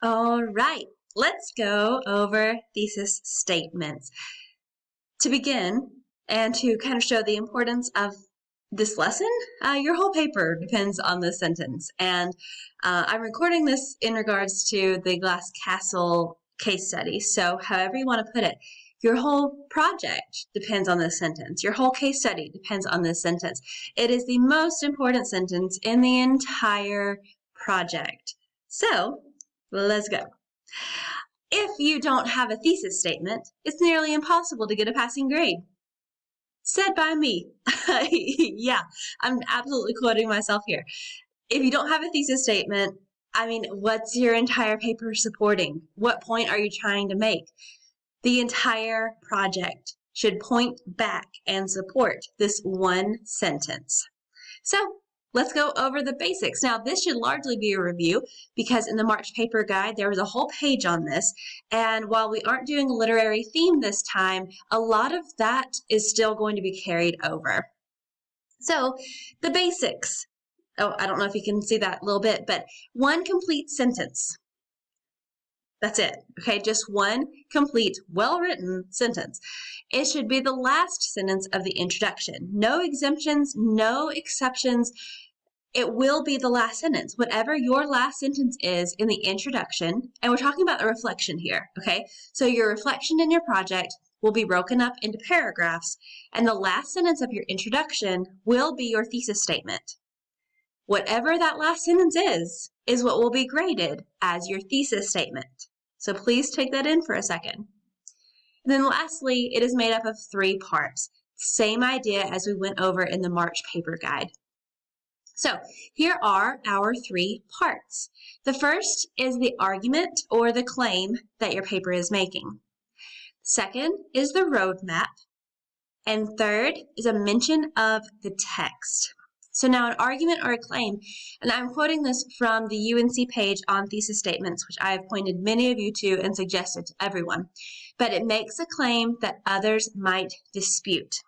All right, let's go over thesis statements. To begin, and to kind of show the importance of this lesson, your whole paper depends on this sentence. And I'm recording this in regards to the Glass Castle case study. So however you want to put it, your whole project depends on this sentence. Your whole case study depends on this sentence. It is the most important sentence in the entire project. So let's go. If you don't have a thesis statement, it's nearly impossible to get a passing grade. Said by me. Yeah, I'm absolutely quoting myself here. If you don't have a thesis statement, what's your entire paper supporting? What point are you trying to make? The entire project should point back and support this one sentence. So let's go over the basics. Now, this should largely be a review because in the March paper guide, there was a whole page on this. And while we aren't doing a literary theme this time, a lot of that is still going to be carried over. So the basics. Oh, I don't know if you can see that a little bit, but one complete sentence. That's it, okay? Just one complete, well-written sentence. It should be the last sentence of the introduction. No exemptions, no exceptions. It will be the last sentence. Whatever your last sentence is in the introduction, and we're talking about the reflection here, okay? So your reflection in your project will be broken up into paragraphs, and the last sentence of your introduction will be your thesis statement. Whatever that last sentence is what will be graded as your thesis statement. So please take that in for a second. And then lastly, it is made up of 3 parts. Same idea as we went over in the March paper guide. So here are our 3 parts. The first is the argument or the claim that your paper is making. Second is the roadmap. And third is a mention of the text. So now an argument or a claim, and I'm quoting this from the UNC page on thesis statements, which I have pointed many of you to and suggested to everyone, but it makes a claim that others might dispute.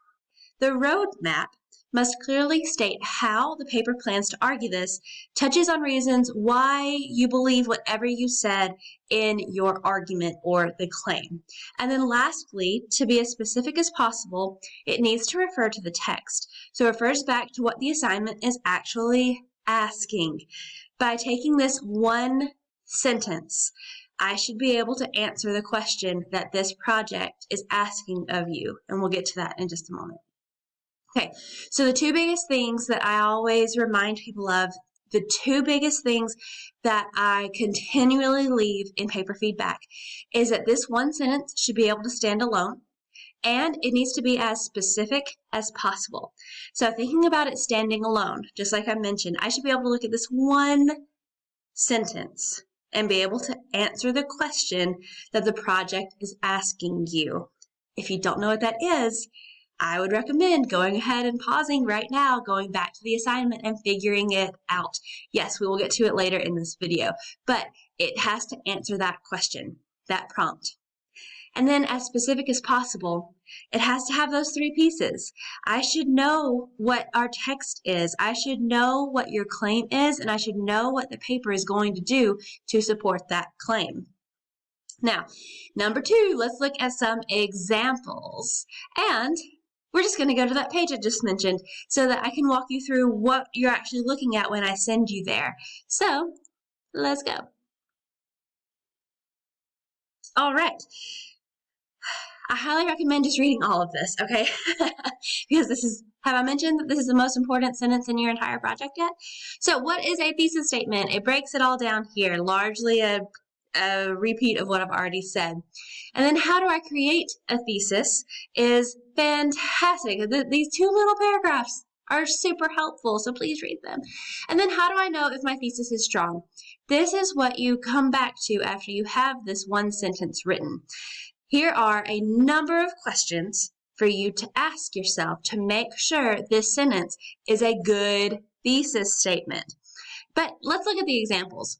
The roadmap must clearly state how the paper plans to argue this, touches on reasons why you believe whatever you said in your argument or the claim. And then lastly, to be as specific as possible, it needs to refer to the text. So it refers back to what the assignment is actually asking. By taking this one sentence, I should be able to answer the question that this project is asking of you. And we'll get to that in just a moment. Okay, so the 2 biggest things that I always remind people of, the 2 biggest things that I continually leave in paper feedback is that this one sentence should be able to stand alone, and it needs to be as specific as possible. So thinking about it standing alone, just like I mentioned, I should be able to look at this one sentence and be able to answer the question that the project is asking you. If you don't know what that is, I would recommend going ahead and pausing right now, going back to the assignment and figuring it out. Yes, we will get to it later in this video, but it has to answer that question, that prompt. And then as specific as possible, it has to have those 3 pieces. I should know what our text is. I should know what your claim is, and I should know what the paper is going to do to support that claim. Now, number 2, let's look at some examples. And we're just going to go to that page I just mentioned so that I can walk you through what you're actually looking at when I send you there. So let's go. All right. I highly recommend just reading all of this, okay? Because have I mentioned that this is the most important sentence in your entire project yet? So what is a thesis statement? It breaks it all down here, largely a repeat of what I've already said. And then how do I create a thesis is fantastic. These 2 little paragraphs are super helpful, so please read them. And then how do I know if my thesis is strong? This is what you come back to after you have this one sentence written. Here are a number of questions for you to ask yourself to make sure this sentence is a good thesis statement. But let's look at the examples.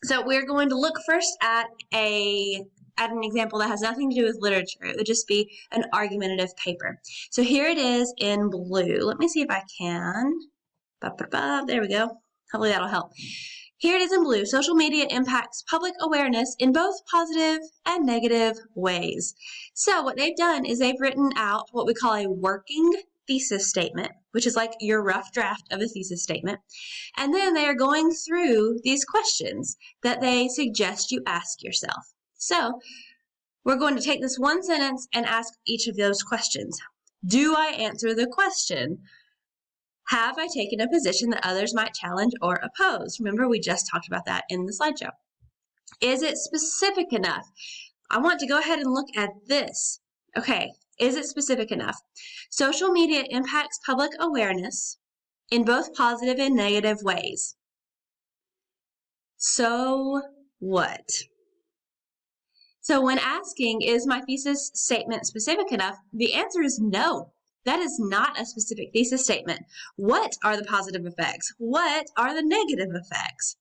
So we're going to look first at an example that has nothing to do with literature. It would just be an argumentative paper. So here it is in blue. Let me see if I can. There we go. Hopefully that'll help. Here it is in blue. Social media impacts public awareness in both positive and negative ways. So what they've done is they've written out what we call a working thesis statement, which is like your rough draft of a thesis statement. And then they are going through these questions that they suggest you ask yourself. So we're going to take this one sentence and ask each of those questions. Do I answer the question? Have I taken a position that others might challenge or oppose? Remember, we just talked about that in the slideshow. Is it specific enough? I want to go ahead and look at this. Okay, is it specific enough? Social media impacts public awareness in both positive and negative ways. So what? So when asking, is my thesis statement specific enough? The answer is no. That is not a specific thesis statement. What are the positive effects? What are the negative effects?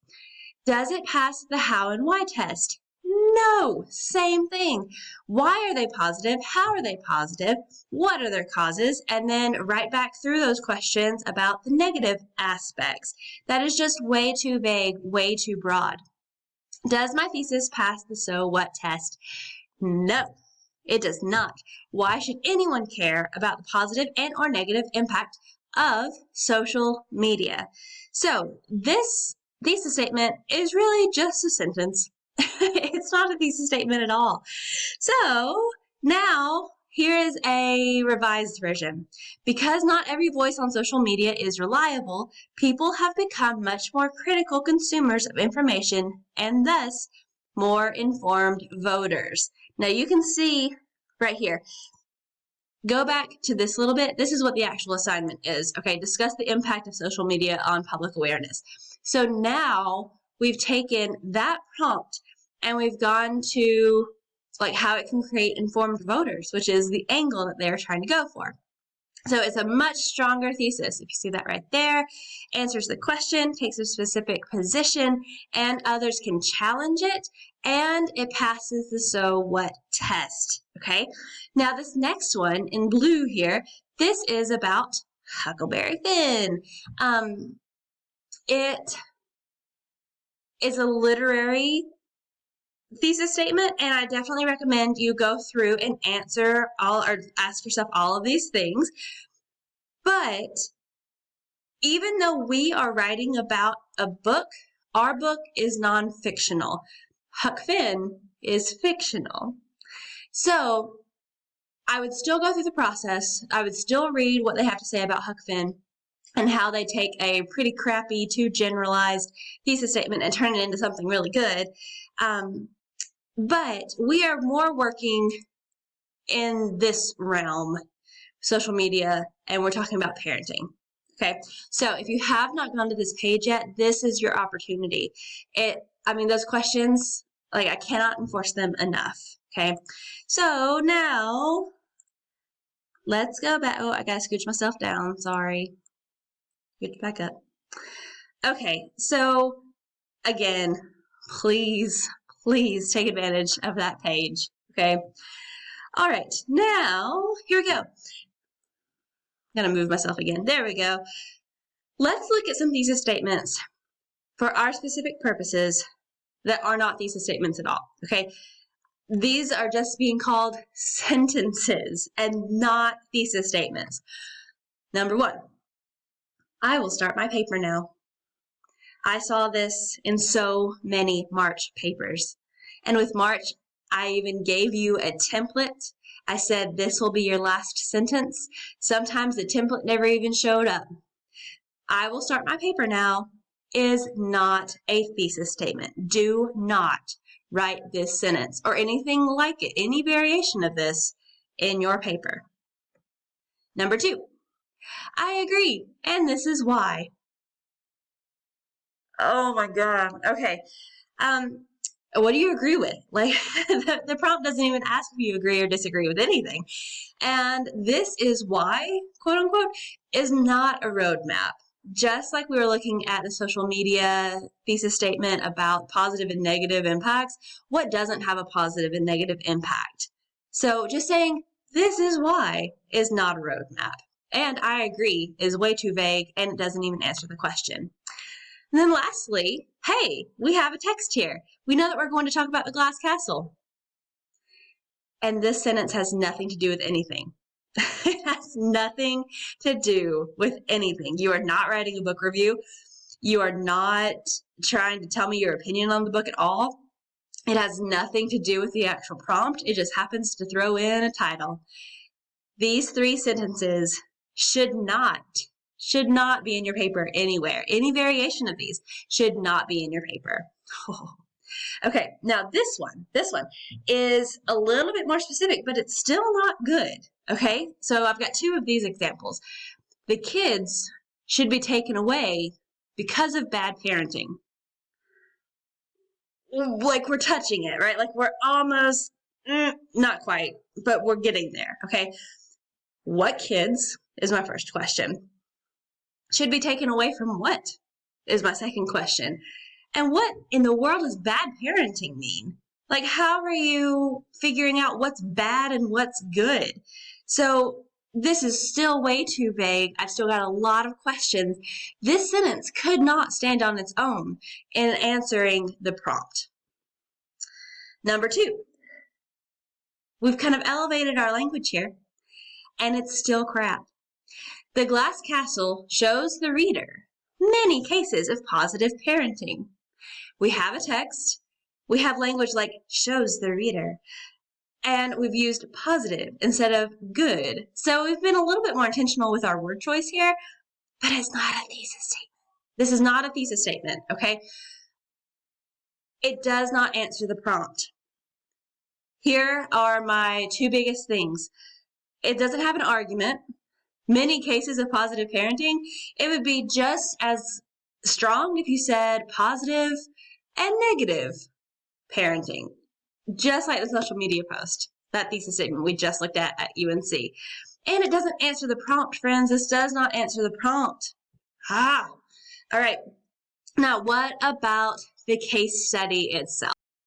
Does it pass the how and why test? No, same thing. Why are they positive? How are they positive? What are their causes? And then right back through those questions about the negative aspects. That is just way too vague, way too broad. Does my thesis pass the so what test? No. It does not. Why should anyone care about the positive and or negative impact of social media? So this thesis statement is really just a sentence. It's not a thesis statement at all. So now here is a revised version. Because not every voice on social media is reliable, people have become much more critical consumers of information and thus more informed voters. Now you can see right here, go back to this little bit. This is what the actual assignment is. Okay, discuss the impact of social media on public awareness. So now we've taken that prompt and we've gone to like how it can create informed voters, which is the angle that they're trying to go for. So it's a much stronger thesis. If you see that right there, answers the question, takes a specific position, and others can challenge it, and it passes the so what test. Okay. Now this next one in blue here, this is about Huckleberry Finn. It is a literary thesis statement, and I definitely recommend you go through and answer all or ask yourself all of these things. But even though we are writing about a book, our book is non-fictional. Huck Finn is fictional. So I would still go through the process. I would still read what they have to say about Huck Finn and how they take a pretty crappy, too generalized thesis statement and turn it into something really good. But we are more working in this realm, social media, and we're talking about parenting. Okay, so if you have not gone to this page yet, this is your opportunity. Those questions, like I cannot enforce them enough. Okay, so now let's go back. Oh, I gotta scooch myself down. Sorry. Get back up. Okay, so again, please take advantage of that page. Okay. All right, now here we go. I'm gonna move myself again. There we go. Let's look at some thesis statements for our specific purposes that are not thesis statements at all. Okay. These are just being called sentences and not thesis statements. Number one, I will start my paper now. I saw this in so many March papers. And with March, I even gave you a template. I said, this will be your last sentence. Sometimes the template never even showed up. I will start my paper now is not a thesis statement. Do not write this sentence or anything like it, any variation of this in your paper. Number two, I agree, and this is why. Oh my God. Okay. What do you agree with? Like the prompt doesn't even ask if you agree or disagree with anything. And this is why, quote unquote, is not a roadmap. Just like we were looking at the social media thesis statement about positive and negative impacts, what doesn't have a positive and negative impact? So just saying this is why is not a roadmap. And I agree is way too vague and it doesn't even answer the question. And then lastly, hey, we have a text here. We know that we're going to talk about the glass castle. And this sentence has nothing to do with anything. It has nothing to do with anything. You are not writing a book review. You are not trying to tell me your opinion on the book at all. It has nothing to do with the actual prompt. It just happens to throw in a title. These 3 sentences should not be in your paper anywhere. Any variation of these should not be in your paper. Okay, now this one is a little bit more specific, but it's still not good. Okay, so I've got 2 of these examples. The kids should be taken away because of bad parenting. Like we're touching it, right? Like we're almost, not quite, but we're getting there, okay? What kids is my first question. Should be taken away from what is my second question. And what in the world does bad parenting mean? Like, how are you figuring out what's bad and what's good? So this is still way too vague. I've still got a lot of questions. This sentence could not stand on its own in answering the prompt. Number 2, we've kind of elevated our language here, and it's still crap. The Glass Castle shows the reader many cases of positive parenting. We have a text, we have language like shows the reader, and we've used positive instead of good. So we've been a little bit more intentional with our word choice here, but it's not a thesis statement. This is not a thesis statement, okay? It does not answer the prompt. Here are my 2 biggest things. It doesn't have an argument. Many cases of positive parenting, it would be just as strong if you said positive and negative parenting, just like the social media post, that thesis statement we just looked at UNC. And it doesn't answer the prompt, friends. This does not answer the prompt. All right. Now, what about the case study itself?